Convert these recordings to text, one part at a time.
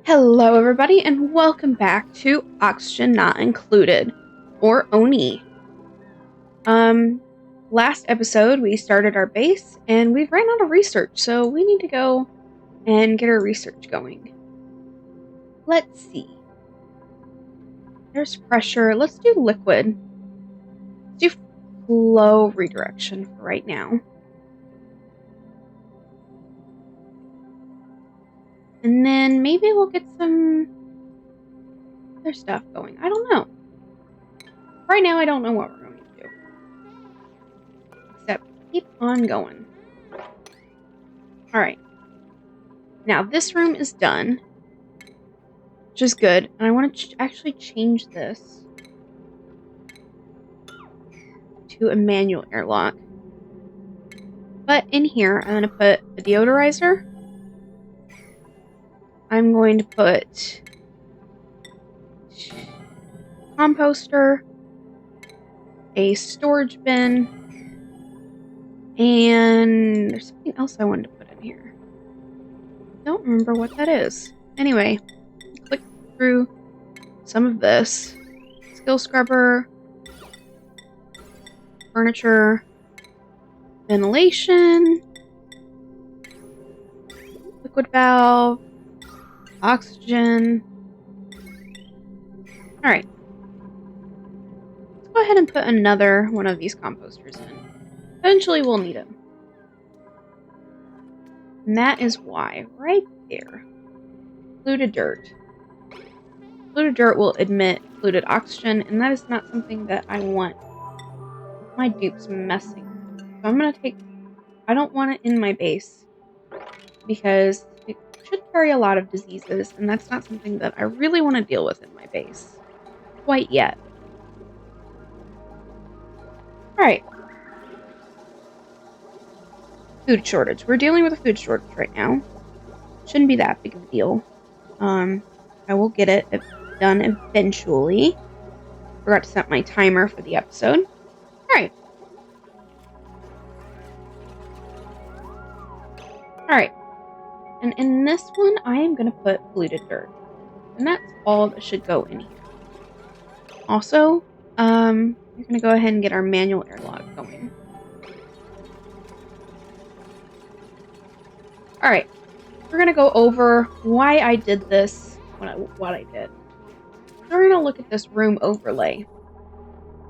Hello everybody and welcome back to Oxygen Not Included, or ONI. Last episode we started our base and we ran out of research, so we need to go and get our research going. Let's see. There's pressure. Let's do liquid. Let's do flow redirection for right now. And then maybe we'll get some other stuff going. I don't know. Right now I don't know what we're going to do. Except keep on going. Alright. Now this room is done. Which is good. And I want to actually change this to a manual airlock. But in here I'm going to put a deodorizer. I'm going to put composter, a storage bin, and there's something else I wanted to put in here. Don't remember what that is. Anyway, click through some of this. Skill scrubber, furniture, ventilation, liquid valve, oxygen. Alright. Let's go ahead and put another one of these composters in. Eventually we'll need them. And that is why, right there. Polluted dirt. Polluted dirt will emit polluted oxygen, and that is not something that I want my dupes messing with. So I'm going to take... I don't want it in my base, because it should carry a lot of diseases, and that's not something that I really want to deal with in my base. Quite yet. Alright. Food shortage. We're dealing with a food shortage right now. Shouldn't be that big of a deal. I will get it done eventually. Forgot to set my timer for the episode. Alright. Alright. And in this one, I am going to put polluted dirt. And that's all that should go in here. Also, we're going to go ahead and get our manual airlock going. Alright, we're going to go over why I did this, what I did. We're going to look at this room overlay.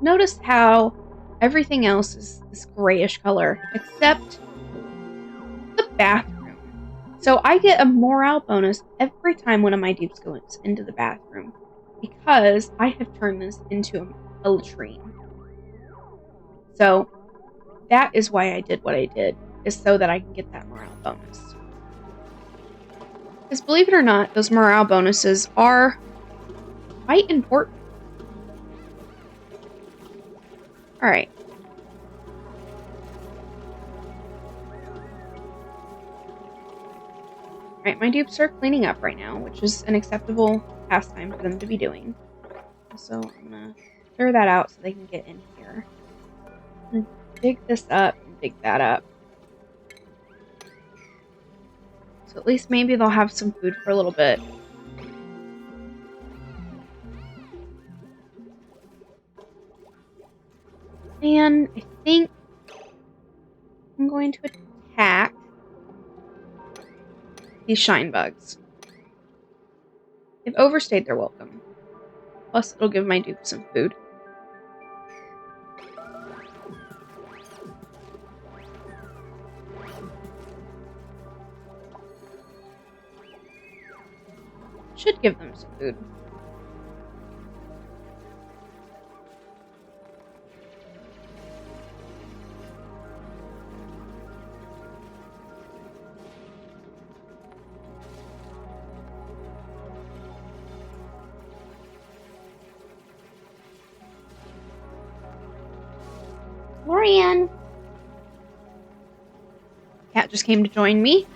Notice how everything else is this grayish color, except the bathroom. So I get a morale bonus every time one of my dupes goes into the bathroom, because I have turned this into a latrine. So that is why I did what I did, is so that I can get that morale bonus. Because believe it or not, those morale bonuses are quite important. Alright. Alright, my dupes are cleaning up right now, which is an acceptable pastime for them to be doing. So I'm gonna clear that out so they can get in here. I'm gonna dig this up and dig that up. So at least maybe they'll have some food for a little bit. And I think I'm going to attack these shine bugs. They've overstayed their welcome. Plus, it'll give my dupe some food. Should give them some food. Lorian! Cat just came to join me.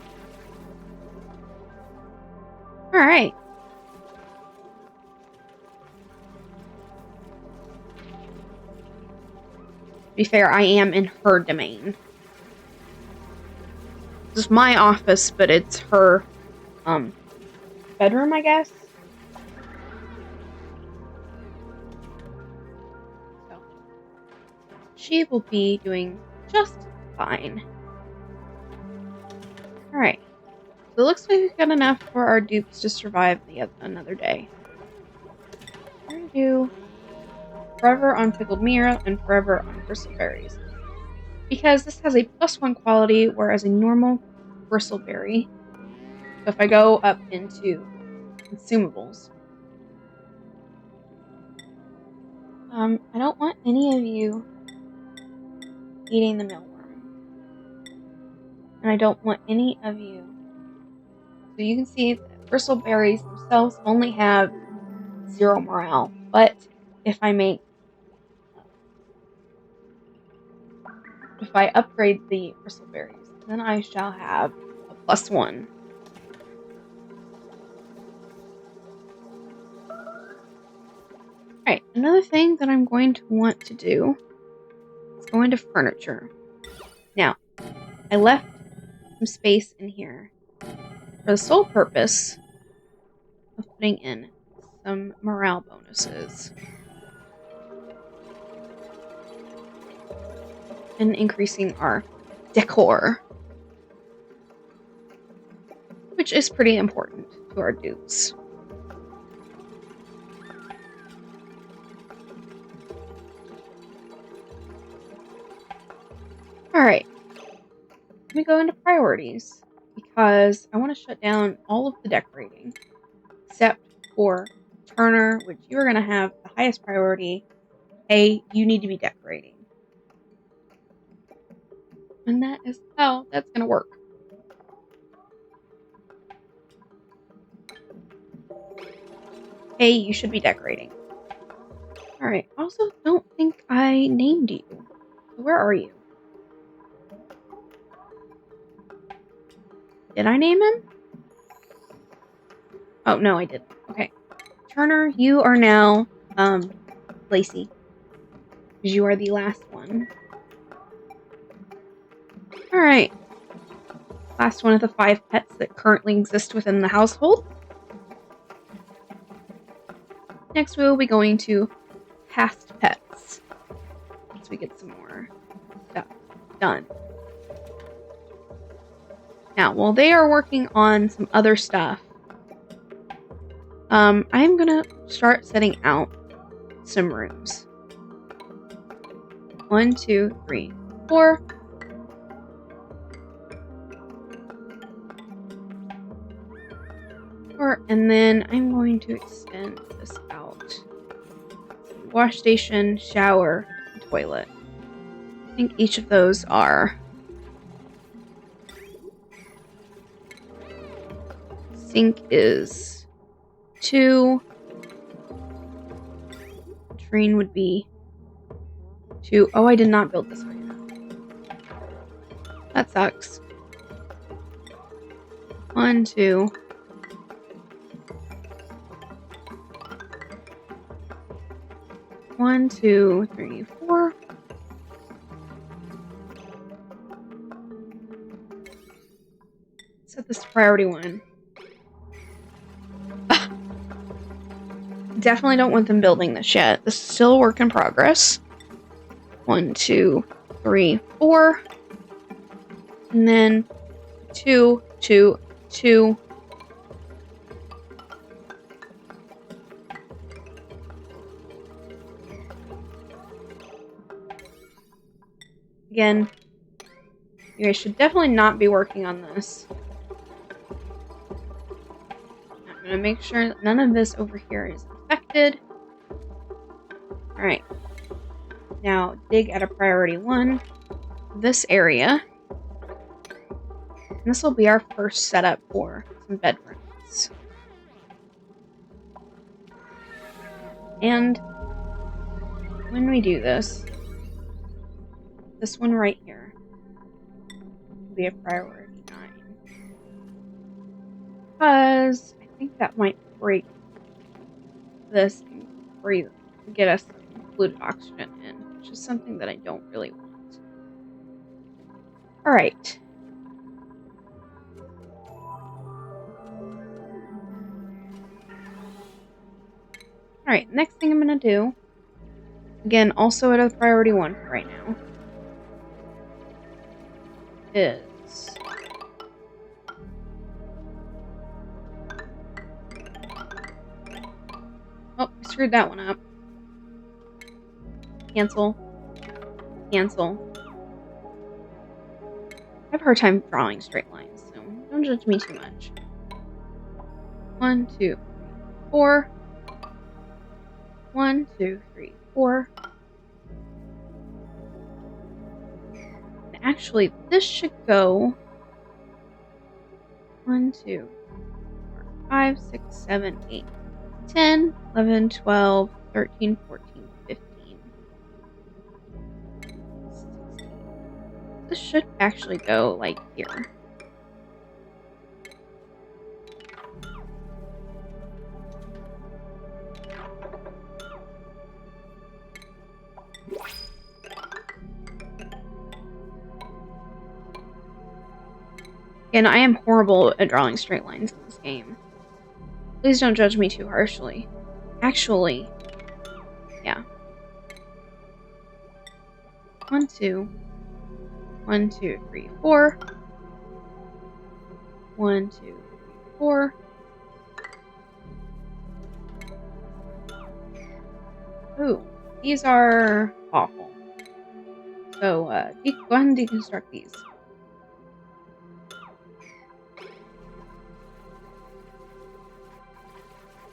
Alright. To be fair, I am in her domain. This is my office, but it's her bedroom, I guess. So she will be doing just fine. Alright. So it looks like we've got enough for our dupes to survive another day. We're going to do forever on pickled meal and forever on bristleberries. Because this has a +1 quality, whereas a normal bristleberry. So if I go up into consumables, I don't want any of you eating the mealworm. And I don't want any of you. So you can see that bristleberries themselves only have 0 morale. But if I upgrade the bristleberries, then I shall have a +1. Alright, another thing that I'm going to want to do is go into furniture. Now, I left some space in here for the sole purpose of putting in some morale bonuses and increasing our decor, which is pretty important to our dupes. Alright, let me go into priorities because I want to shut down all of the decorating except for Turner, which you're going to have the highest priority. Hey, you need to be decorating. And that is how that's going to work. Hey, you should be decorating. Alright, also don't think I named you. Where are you? Did I name him? Oh, no, I didn't. Okay. Turner, you are now, Lacey. Because you are the last one. Alright. Last one of the 5 pets that currently exist within the household. Next, we will be going to past pets. Once we get some more stuff done. Now, while they are working on some other stuff, I'm gonna start setting out some rooms. 1, 2, 3, 4. And then I'm going to extend this out. Wash station, shower, and toilet. I think each of those are sink is 2. Latrine would be 2. Oh, I did not build this one. That sucks. 1, 2. 1, 2, 3, 4. Set this to priority 1. Definitely don't want them building this yet. This is still a work in progress. 1, 2, 3, 4. And then 2, 2, 2. Again, you guys should definitely not be working on this. I'm going to make sure that none of this over here is affected. Alright. Now, dig at a priority 1. This area. And this will be our first setup for some bedrooms. And when we do this one right here will be a priority 9. Because I think that might break this and get us included oxygen in, which is something that I don't really want. Alright. Alright, next thing I'm going to do, again, also at a priority 1 for right now, is... Oh, I screwed that one up. Cancel. Cancel. I have a hard time drawing straight lines, so don't judge me too much. 1, 2, 3, 4. 1, 2, 3, 4. And actually, this should go 1, 2, 4, 5, 6, 7, 8, 10, 11, 12, 13, 14, 15, 16. This should actually go like here. And I am horrible at drawing straight lines in this game. Please don't judge me too harshly. Actually, yeah. 1, 2. 1, 2, 3, 4. 1, 2, 3, 4. Ooh, these are awful. So, go ahead and deconstruct these.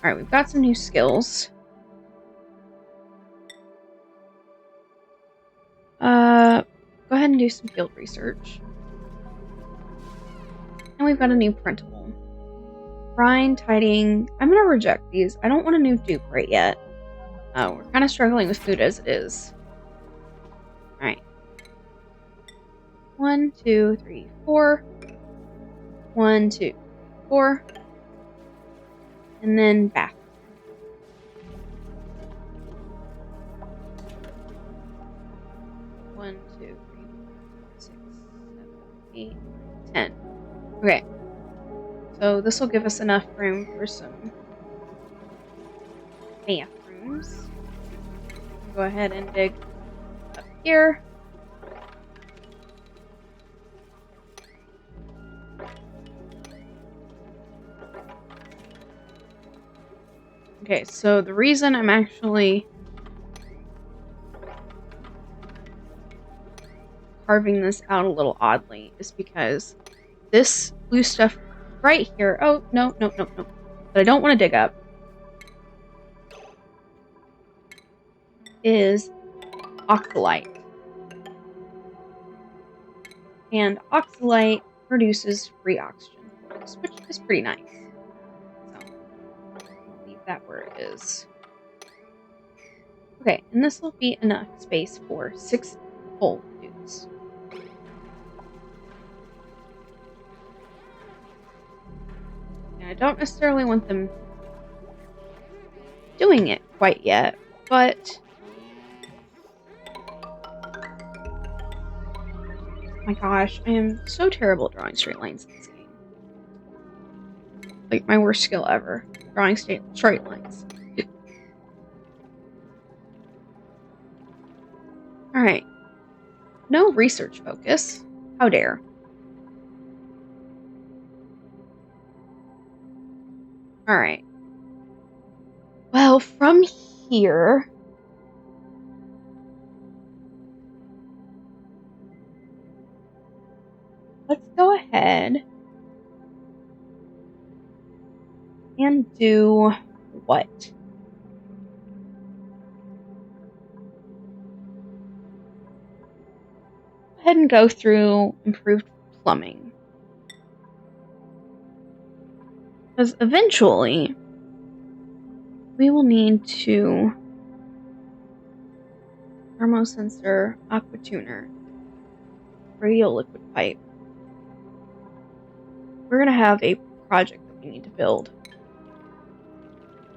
Alright, we've got some new skills. Go ahead and do some field research. And we've got a new printable. Grind, tidying. I'm gonna reject these. I don't want a new dupe right yet. We're kind of struggling with food as it is. Alright. 1, 2, 3, 4. 1, 2, 4. And then back. One, 2, 3, 4, 5, 6, 7, 8, 10. Okay. So this will give us enough room for some bathrooms. Go ahead and dig up here. Okay, so the reason I'm actually carving this out a little oddly is because this blue stuff right here... Oh, no. But I don't want to dig up. Is oxalite. And oxalite produces free oxygen for us, which is pretty nice. So, I'll leave that where it is. Okay, and this will be enough space for 6 full dudes. And I don't necessarily want them doing it quite yet, but... My gosh, I am so terrible at drawing straight lines in this game. Like, my worst skill ever. Drawing straight lines. Alright. No research focus. How dare. Alright. Well, from here... Let's go ahead and do what? Go ahead and go through improved plumbing. Because eventually, we will need to thermosensor, aqua tuner, radial liquid pipe. We're going to have a project that we need to build.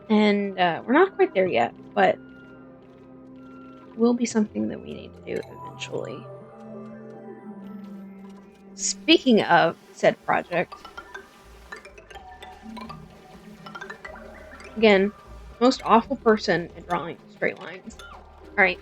And we're not quite there yet, but it will be something that we need to do eventually. Speaking of said project, again, Most awful person at drawing straight lines. Alright.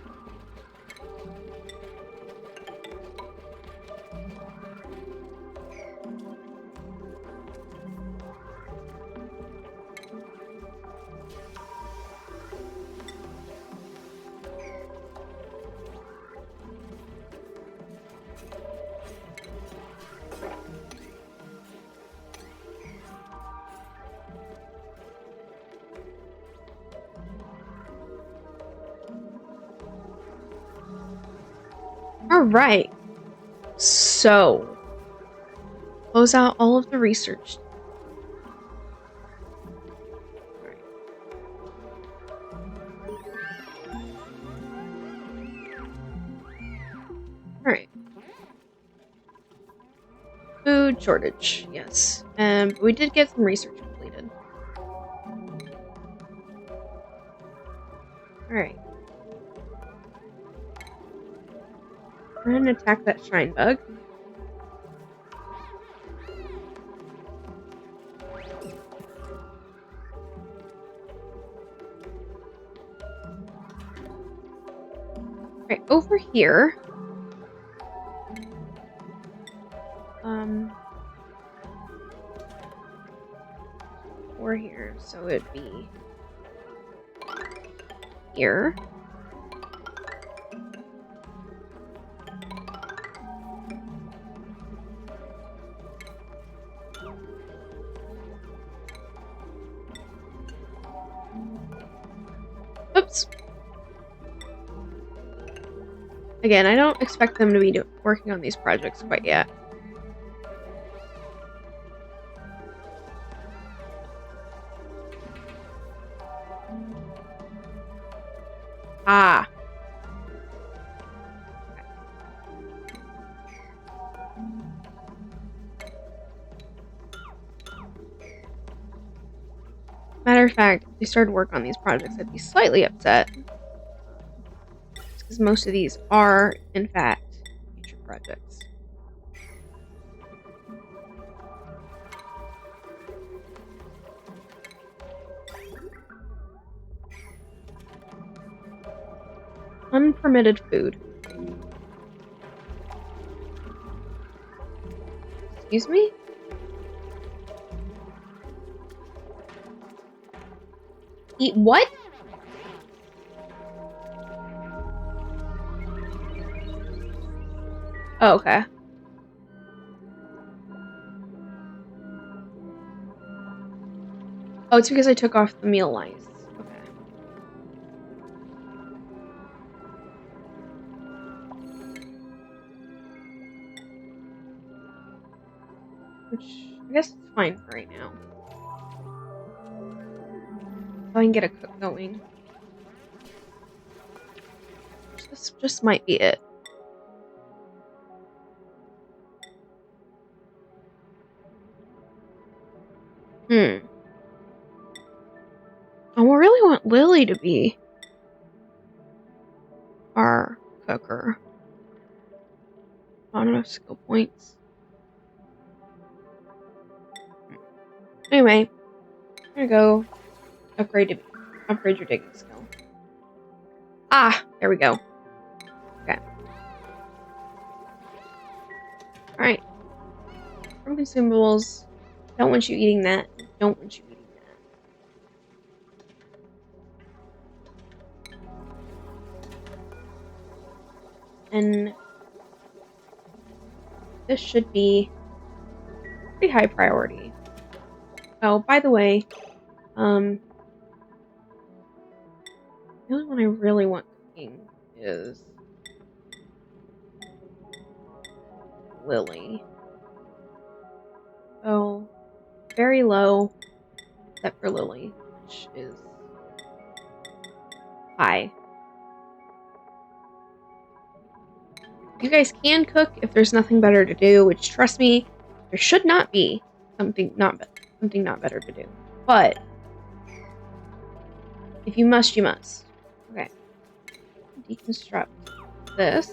Alright. So, close out all of the research. Alright. Food shortage, yes. But we did get some research completed. Alright. I'm gonna attack that shrine bug. Alright, over here. We're here, so it'd be here. Oops. Again, I don't expect them to be working on these projects quite yet. Ah. Matter of fact, if they started work on these projects, I'd be slightly upset. Because most of these are, in fact, future projects. Unpermitted food. Excuse me? Eat what? Oh, okay. Oh, it's because I took off the meal lines. Okay. Which, I guess it's fine for right now. So I can get a cook going. This just might be it. I really want Lily to be our cooker. Not enough skill points. Anyway, I'm gonna go upgrade your digging skill. Ah, there we go. Okay. Alright. From consumables. Don't want you eating that. Don't want you eating that. And this should be pretty high priority. Oh, by the way, the only one I really want cooking is Lily. Oh, very low, except for Lily, which is high. You guys can cook if there's nothing better to do, which, trust me, there should not be something not better to do. But if you must, you must. Okay. Deconstruct this.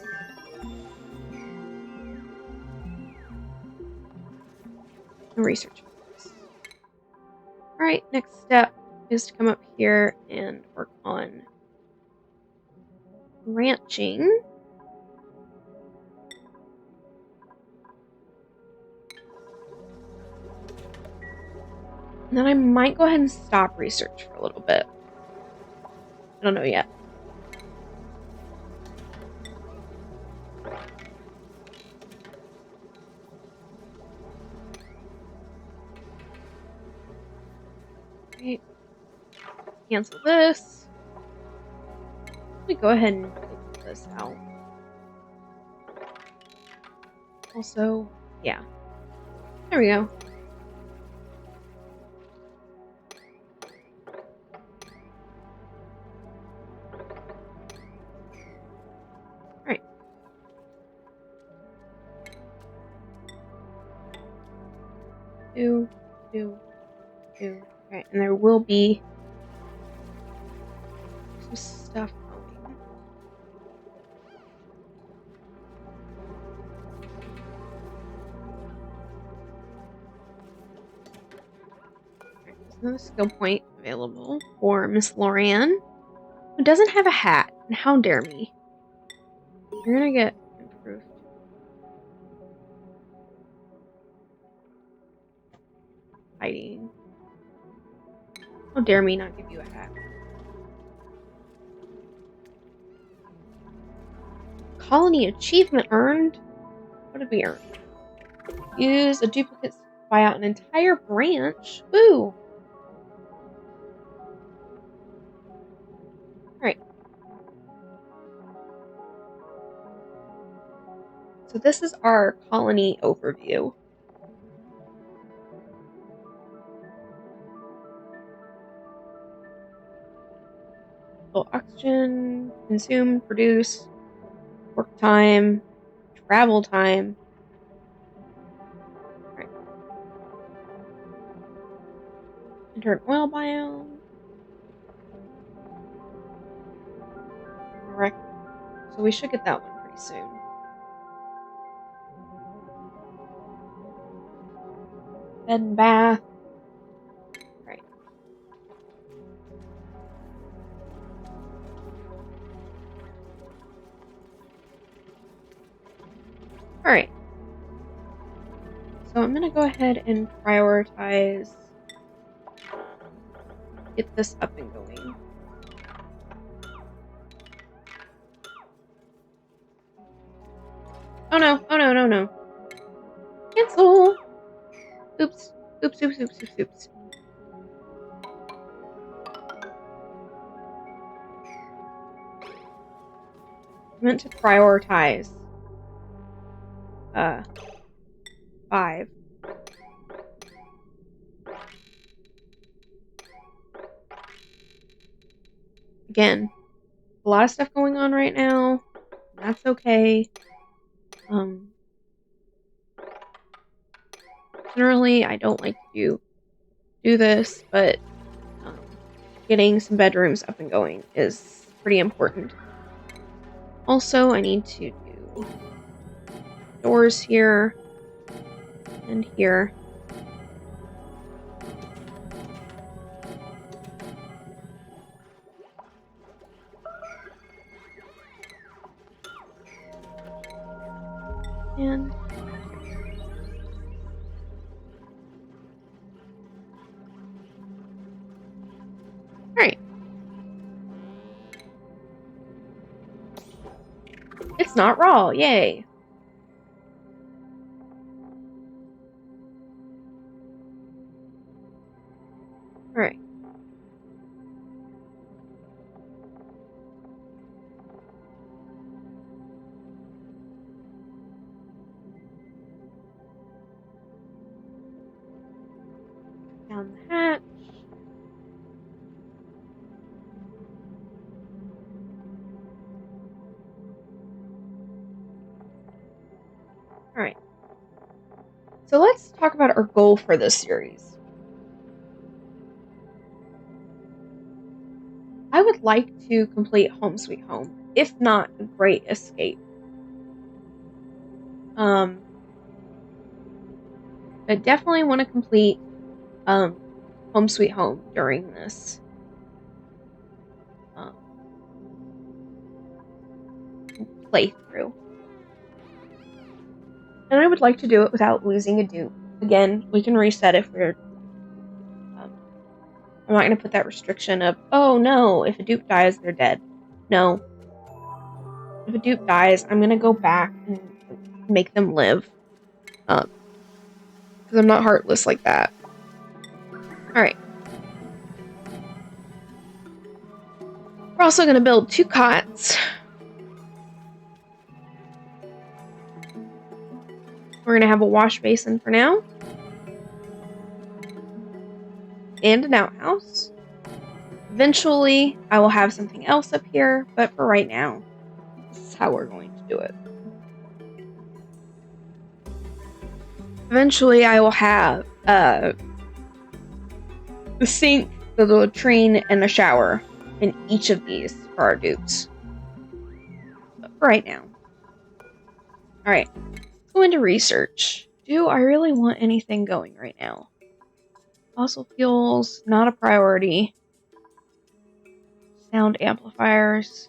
And research this. Alright, next step. is to come up here and work on ranching. And then I might go ahead and stop research for a little bit. I don't know yet. Right. Cancel this. Let me go ahead and take this out. Also, yeah. There we go. Alright. Two. Alright, and there will be some stuff going. Alright, there's another skill point available for Miss Lorianne, who doesn't have a hat. And how dare me. You're gonna get improved. Fighting. How dare me not give you a hat. Colony achievement earned? What did we earn? Use a duplicate to buy out an entire branch. Woo! Alright. So this is our colony overview. So oxygen, consume, produce, work time, travel time. Alright. Enter an oil biome. Correct. So we should get that one pretty soon. Bed and bath. Right. Alright. So I'm gonna go ahead and prioritize get this up and going. Oh no, oh no, no, no. Cancel! Oops. Oops, oops, oops, oops, oops. I meant to prioritize 5. Again, a lot of stuff going on right now. That's okay. Generally, I don't like to do this, but getting some bedrooms up and going is pretty important. Also, I need to do doors here and here. And alright. It's not raw, yay. Alright. Down the hatch. Alright. So let's talk about our goal for this series. I would like to complete Home Sweet Home, if not A Great Escape. I definitely want to complete Home Home Sweet Home during this playthrough. And I would like to do it without losing a dupe. Again, we can reset if we're... I'm not going to put that restriction of, oh no, if a dupe dies, they're dead. No. If a dupe dies, I'm going to go back and make them live. Because I'm not heartless like that. Alright. We're also going to build 2 cots. We're going to have a wash basin for now. And an outhouse. Eventually, I will have something else up here, but for right now, this is how we're going to do it. Eventually, I will have the sink, the latrine, and a shower in each of these for our dupes. But for right now. Alright, let's go into research. Do I really want anything going right now? Fossil fuels, not a priority. Sound amplifiers.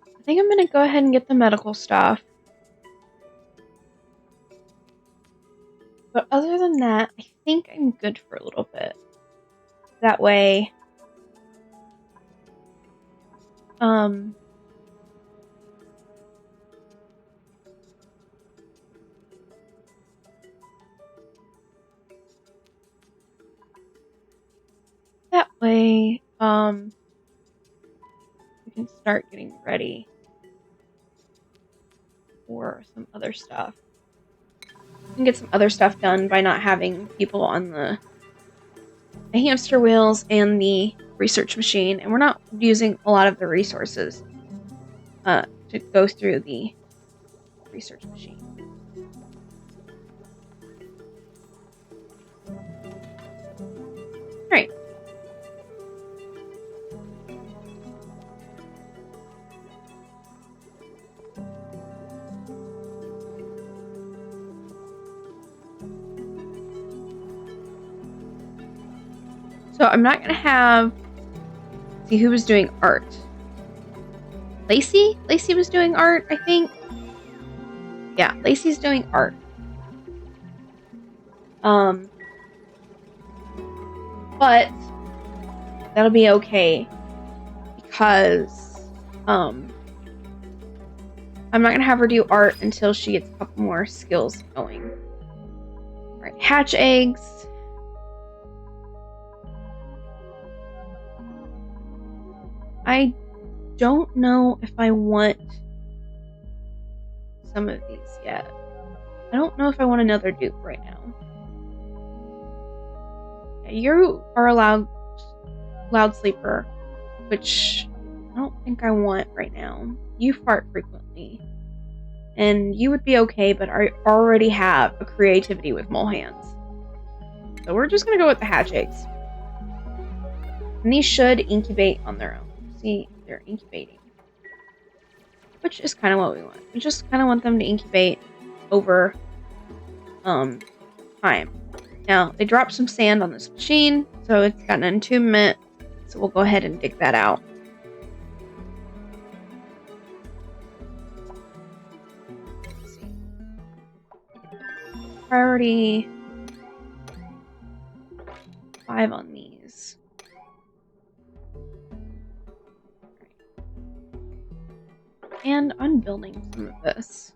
I think I'm gonna go ahead and get the medical stuff. But other than that, I think I'm good for a little bit. That way, we can start getting ready for some other stuff. We can get some other stuff done by not having people on the hamster wheels and the research machine, and we're not using a lot of the resources to go through the research machine. Alright. So I'm not going to have... See who was doing art. Lacey? Lacey was doing art, I think. Yeah, Lacey's doing art. But that'll be okay because I'm not gonna have her do art until she gets a couple more skills going. Alright, hatch eggs. I don't know if I want some of these yet. I don't know if I want another dupe right now. Yeah, you are a loud sleeper, which I don't think I want right now. You fart frequently. And you would be okay, but I already have a creativity with mole hands. So we're just gonna go with the hatch eggs. And these should incubate on their own. See, they're incubating. Which is kind of what we want. We just kind of want them to incubate over time. Now, they dropped some sand on this machine, so it's got an entombment. So we'll go ahead and dig that out. Let's see. Priority 5 on these. And I'm building some of this.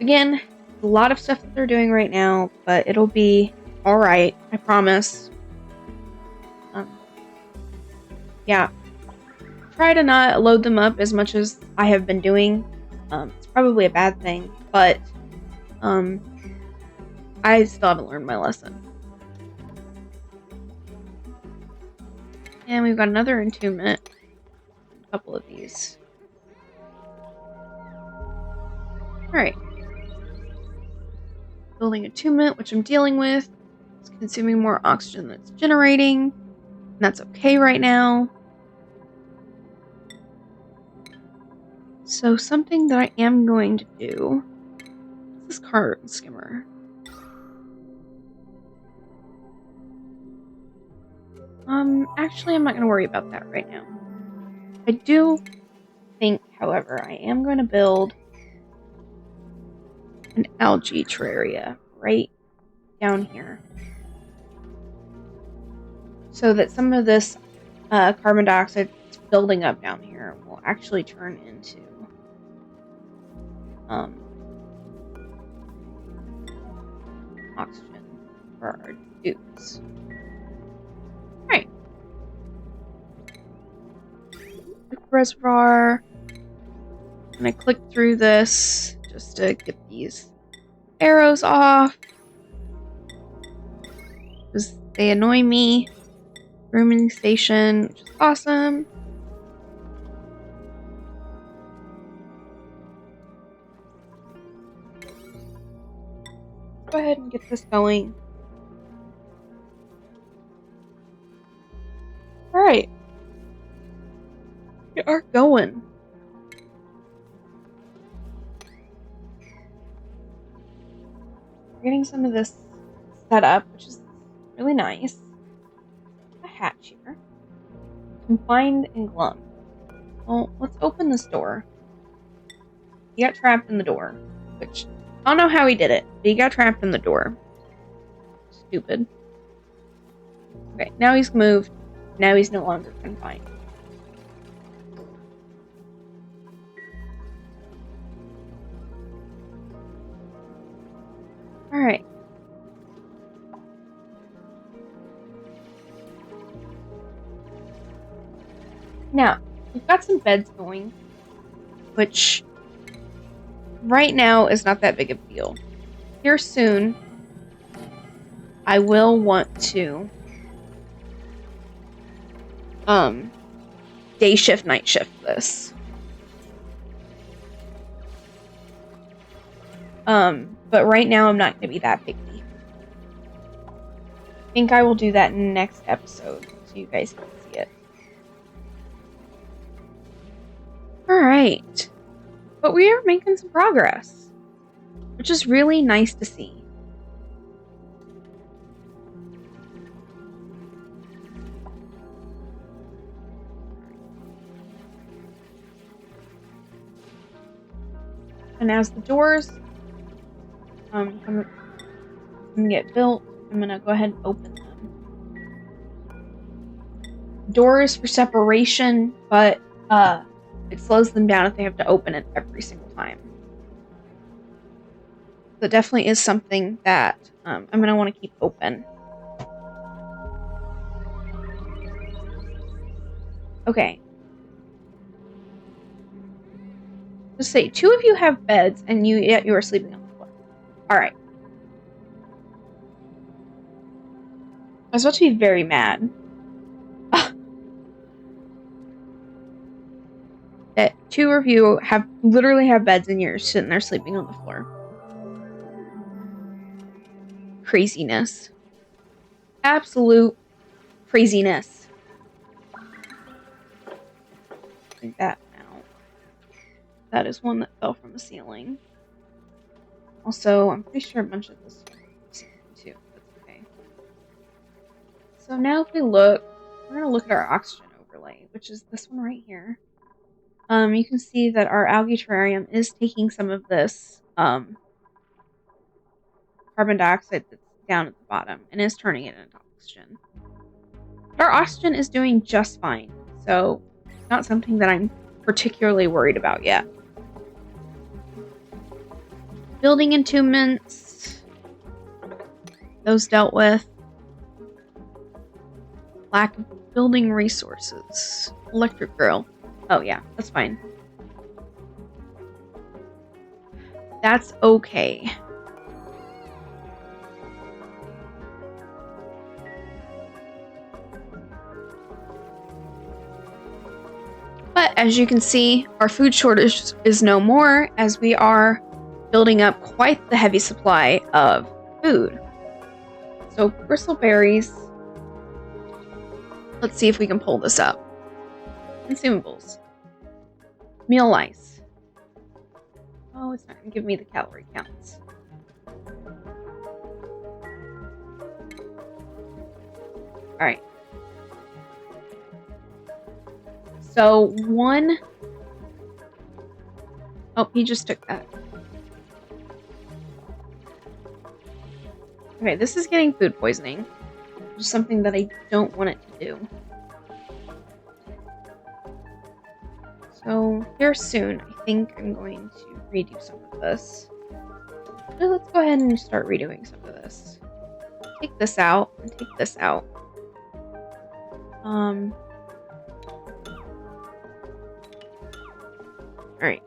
Again, a lot of stuff that they're doing right now, but it'll be alright, I promise. Yeah. Try to not load them up as much as I have been doing. It's probably a bad thing, but I still haven't learned my lesson. And we've got another entombment. A couple of these. Alright. Building attunement, which I'm dealing with. It's consuming more oxygen than it's generating. And that's okay right now. So something that I am going to do is this carbon skimmer. Actually, I'm not going to worry about that right now. I do think, however, I am going to build an algae terraria right down here, so that some of this carbon dioxide that's building up down here will actually turn into oxygen for our dupes. Alright. Reservoir. I'm gonna click through this just to get these arrows off, because they annoy me. Grooming station, which is awesome. Go ahead and get this going. Alright. We are going. We're getting some of this set up, which is really nice. A hatch here. Confined and glum. Well, let's open this door. He got trapped in the door, which I don't know how he did it, but he got trapped in the door. Stupid. Okay, now he's moved. Now he's no longer confined. Alright. Now, we've got some beds going, which right now is not that big of a deal. Here soon, I will want to day shift, night shift this. But right now I'm not going to be that picky. I think I will do that next episode, so you guys can see it. Alright. But we are making some progress, which is really nice to see. And as the doors come and get built, I'm going to go ahead and open them. Doors for separation, but it slows them down if they have to open it every single time. So it definitely is something that I'm going to want to keep open. Okay. Just say, 2 of you have beds, and yet you are sleeping on the floor. Alright. I was about to be very mad. That 2 of you literally have beds, and you're sitting there sleeping on the floor. Craziness. Absolute craziness. Like that. That is one that fell from the ceiling. Also, I'm pretty sure a bunch of this fell from the ceiling too. That's okay. So now if we look, we're going to look at our oxygen overlay, which is this one right here. You can see that our algae terrarium is taking some of this carbon dioxide that's down at the bottom and is turning it into oxygen. But our oxygen is doing just fine, so it's not something that I'm particularly worried about yet. Building entombments. Those dealt with. Lack of building resources. Electric grill. Oh yeah, that's fine. That's okay. But as you can see, our food shortage is no more, as we are building up quite the heavy supply of food. So bristleberries. Let's see if we can pull this up. Consumables. Meal ice. Oh, it's not going to give me the calorie counts. Alright. So, one... Oh, he just took that. Okay, this is getting food poisoning. Which is something that I don't want it to do. So, here soon, I think I'm going to redo some of this. So let's go ahead and start redoing some of this. Take this out and take this out. Alright.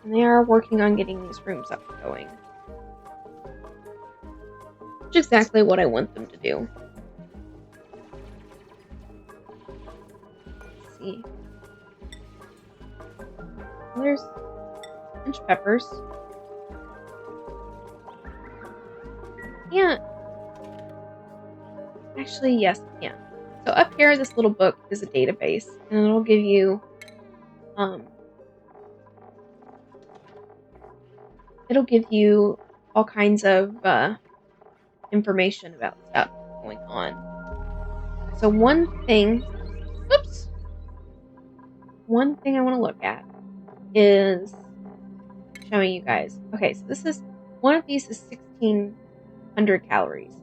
And they are working on getting these rooms up and going. Which is exactly what I want them to do. Let's see. There's French peppers. Yeah. Actually, yes, yeah. So up here, this little book is a database, and it'll give you, all kinds of information about stuff going on. So one thing I want to look at is showing you guys. Okay, so this is one of these is 1,600 calories,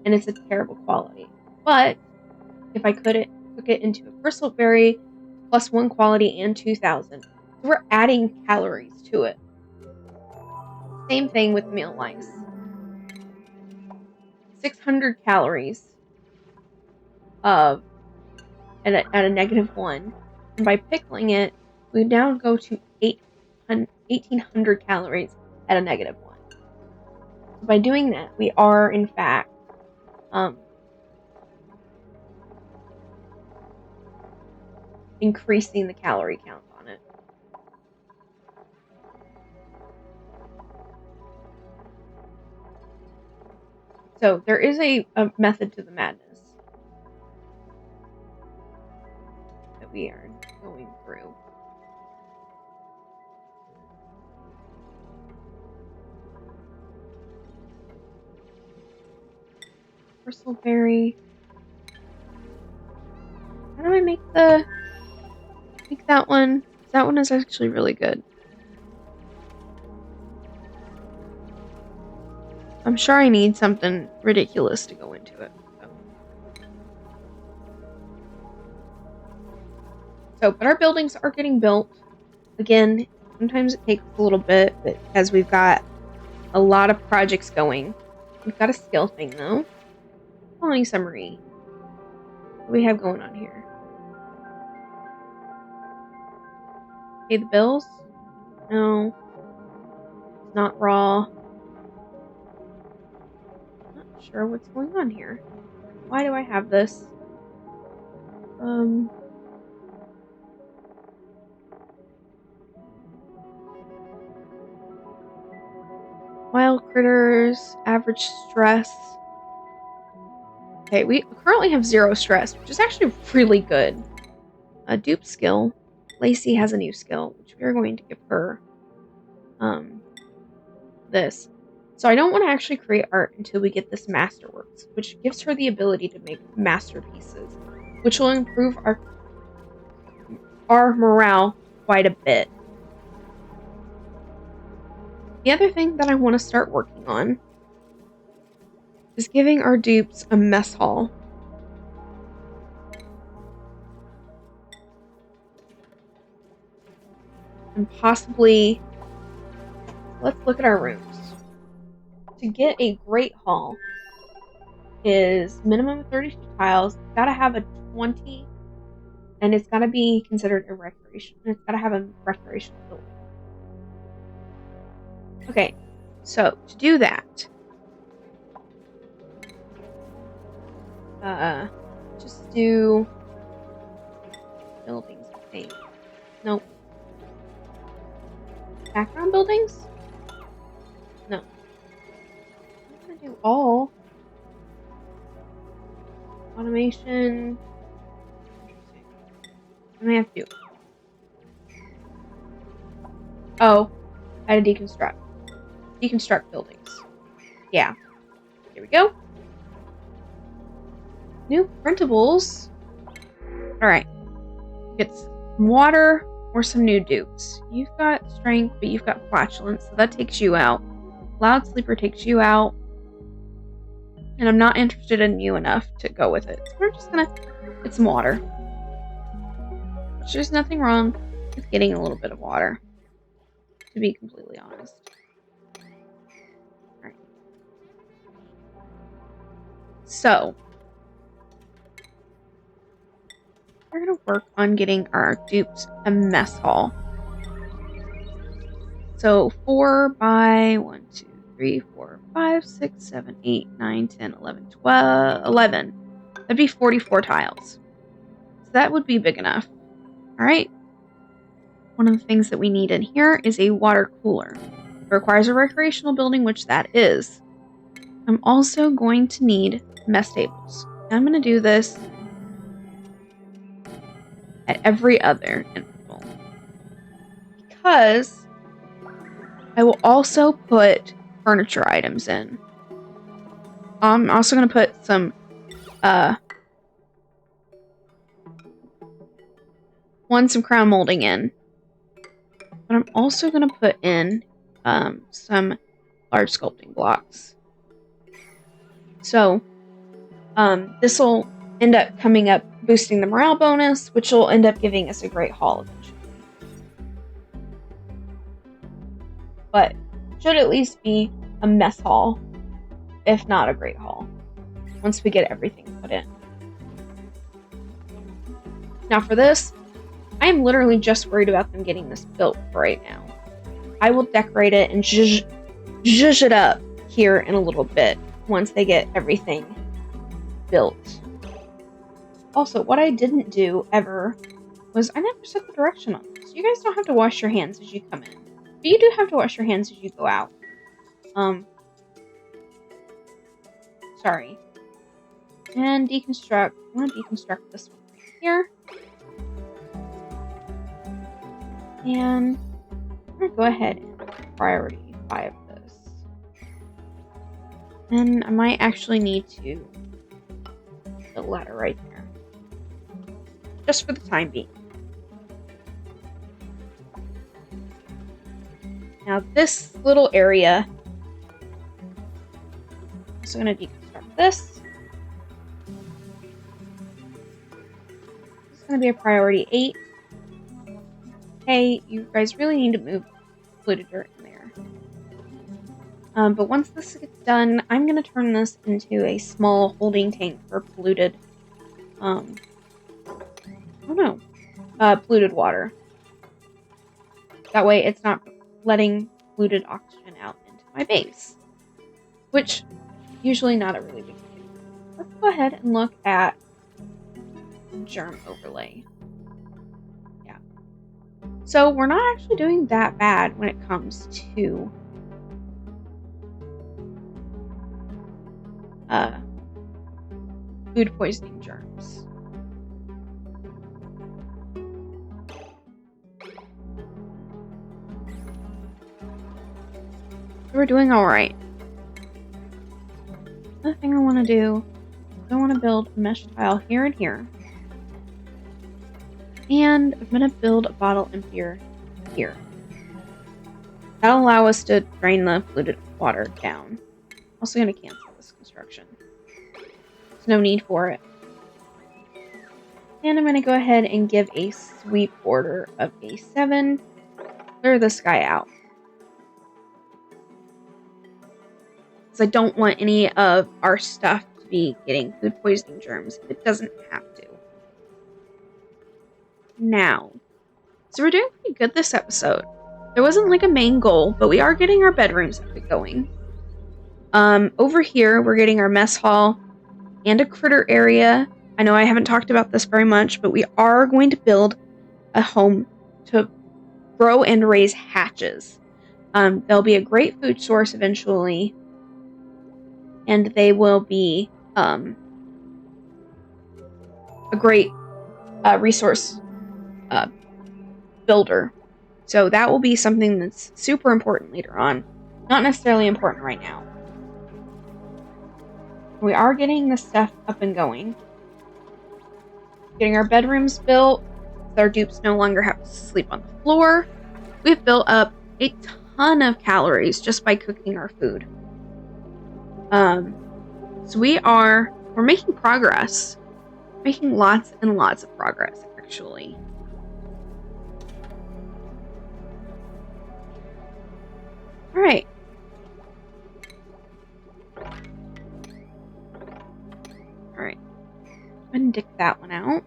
and it's a terrible quality. But if I cook it into a crystal berry, plus 1 quality and 2,000, so we're adding calories to it. Same thing with meal lice. 600 calories at a -1, and by pickling it, we now go to 1,800 calories at a -1. So by doing that, we are in fact increasing the calorie count on it. So there is a method to the madness that we are going through. Bristleberry. How do I make that one? That one is actually really good. I'm sure I need something ridiculous to go into it. But our buildings are getting built. Again, sometimes it takes a little bit, but as we've got a lot of projects going. We've got a skill thing, though. Colony summary. What do we have going on here? Pay the bills? No. It's not raw. Not sure what's going on here. Why do I have this? Wild critters, average stress. Okay, we currently have 0 stress, which is actually really good. A dupe skill. Lacey has a new skill, which we are going to give her this. So I don't want to actually create art until we get this Masterworks, which gives her the ability to make masterpieces, which will improve our morale quite a bit. The other thing that I want to start working on is giving our dupes a mess hall. And possibly, let's look at our rooms. To get a great hall is minimum of 32 tiles. It's got to have a 20, and it's got to be considered a recreation. It's got to have a recreational building. Okay, so to do that, just do buildings, I think. Nope. Background buildings? No. I'm gonna do all. Automation. Interesting. What do I have to do? Oh, how to deconstruct. Deconstruct buildings. Yeah. Here we go. New printables. Alright. Get some water or some new dupes. You've got strength, but you've got flatulence, so that takes you out. Loud sleeper takes you out. And I'm not interested in you enough to go with it. So we're just gonna get some water. Which there's nothing wrong with getting a little bit of water, to be completely honest. Alright. So, we're going to work on getting our dupes a mess hall. So 4 by 1, 2, 3, 4, 5, 6, 7, 8, 9, 10, 11, 12, 11. That'd be 44 tiles. So that would be big enough. Alright. One of the things that we need in here is a water cooler. It requires a recreational building, which that is. I'm also going to need mess tables. I'm going to do this at every other interval. Because I will also put furniture items in. I'm also going to put some some crown molding in. But I'm also going to put in some large sculpting blocks. So this will end up coming up, boosting the morale bonus, which will end up giving us a great haul eventually. But should at least be a mess hall, if not a great haul, once we get everything put in. Now for this, I am literally just worried about them getting this built right now. I will decorate it and zhuzh it up here in a little bit once they get everything built. Also, what I didn't do ever was I never set the direction on this. You guys don't have to wash your hands as you come in. But you do have to wash your hands as you go out. Sorry. And deconstruct. I want to deconstruct this one right here. And I'm going to go ahead and priority 5 this. And I might actually need to put a ladder right there. Just for the time being. Now this little area, I'm also going to deconstruct this. This is going to be a priority 8. Hey, you guys really need to move polluted dirt in there. But once this gets done, I'm going to turn this into a small holding tank for polluted, polluted water. That way it's not letting polluted oxygen out into my base. Which, usually not a really big deal. Let's go ahead and look at germ overlay. Yeah. So we're not actually doing that bad when it comes to food poisoning germs. So we're doing alright. Another thing I want to do is I want to build a mesh tile here and here. And I'm going to build a bottle emptier here. That'll allow us to drain the polluted water down. Also going to cancel this construction. There's no need for it. And I'm going to go ahead and give a sweep order of a 7. Clear this guy out. Because I don't want any of our stuff to be getting food poisoning germs. It doesn't have to. Now, so we're doing pretty good this episode. There wasn't like a main goal, but we are getting our bedrooms going. Over here, we're getting our mess hall and a critter area. I know I haven't talked about this very much, but we are going to build a home to grow and raise hatches. They'll be a great food source eventually, and they will be a great resource builder. So that will be something that's super important later on. Not necessarily important right now. We are getting this stuff up and going. Getting our bedrooms built, so our dupes no longer have to sleep on the floor. We've built up a ton of calories just by cooking our food. So we're making progress. Making lots and lots of progress, actually. Alright. Alright. Go ahead and dig that one out.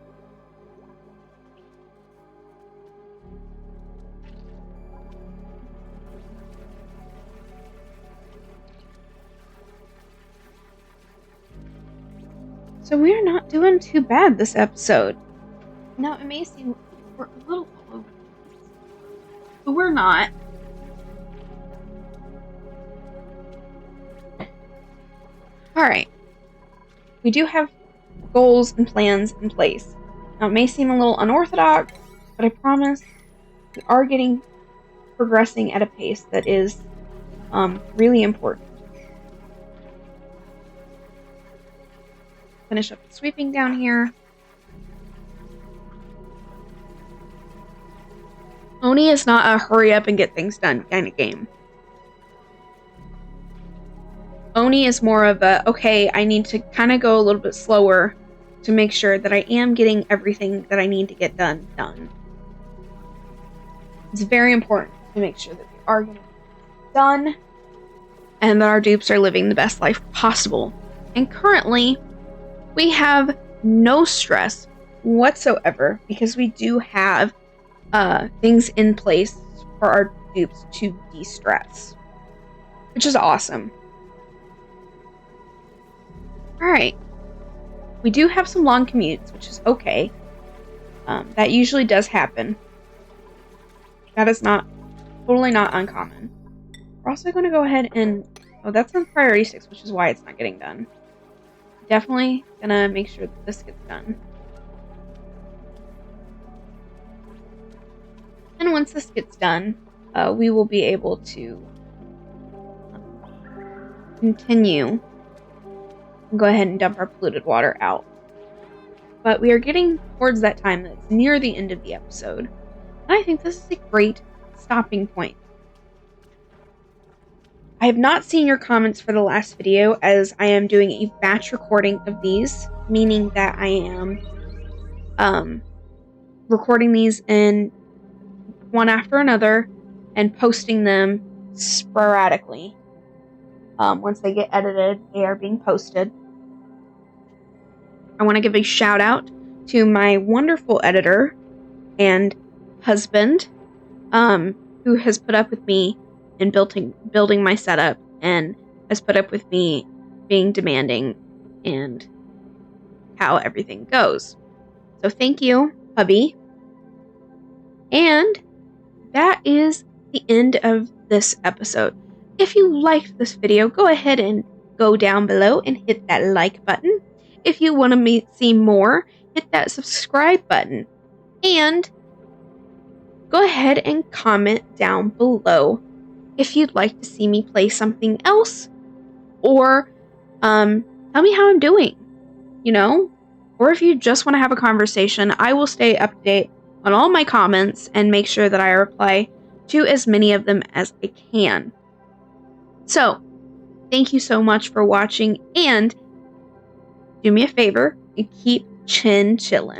So we're not doing too bad this episode. Now, it may seem we're a little all over the place, but we're not. Alright. We do have goals and plans in place. Now, it may seem a little unorthodox, but I promise we are progressing at a pace that is really important. Finish up the sweeping down here. Oni is not a hurry up and get things done kind of game. Oni is more of a, okay, I need to kind of go a little bit slower to make sure that I am getting everything that I need to get done. It's very important to make sure that we are getting it done and that our dupes are living the best life possible. And currently, we have no stress whatsoever because we do have things in place for our dupes to de-stress, which is awesome. Alright. We do have some long commutes, which is okay. That usually does happen. That is totally not uncommon. We're also going to go ahead and... Oh, that's on priority 6, which is why it's not getting done. Definitely gonna make sure that this gets done. And once this gets done, we will be able to continue and go ahead and dump our polluted water out. But we are getting towards that time that's near the end of the episode. And I think this is a great stopping point. I have not seen your comments for the last video as I am doing a batch recording of these, meaning that I am recording these in one after another and posting them sporadically. Once they get edited, they are being posted. I want to give a shout out to my wonderful editor and husband, who has put up with me in building my setup and has put up with me being demanding and how everything goes. So thank you, hubby. And that is the end of this episode. If you liked this video, go ahead and go down below and hit that like button. If you want to see more, hit that subscribe button. And go ahead and comment down below if you'd like to see me play something else, or tell me how I'm doing, or if you just want to have a conversation. I will stay up to date on all my comments and make sure that I reply to as many of them as I can. So, thank you so much for watching, and do me a favor and keep chin chillin'.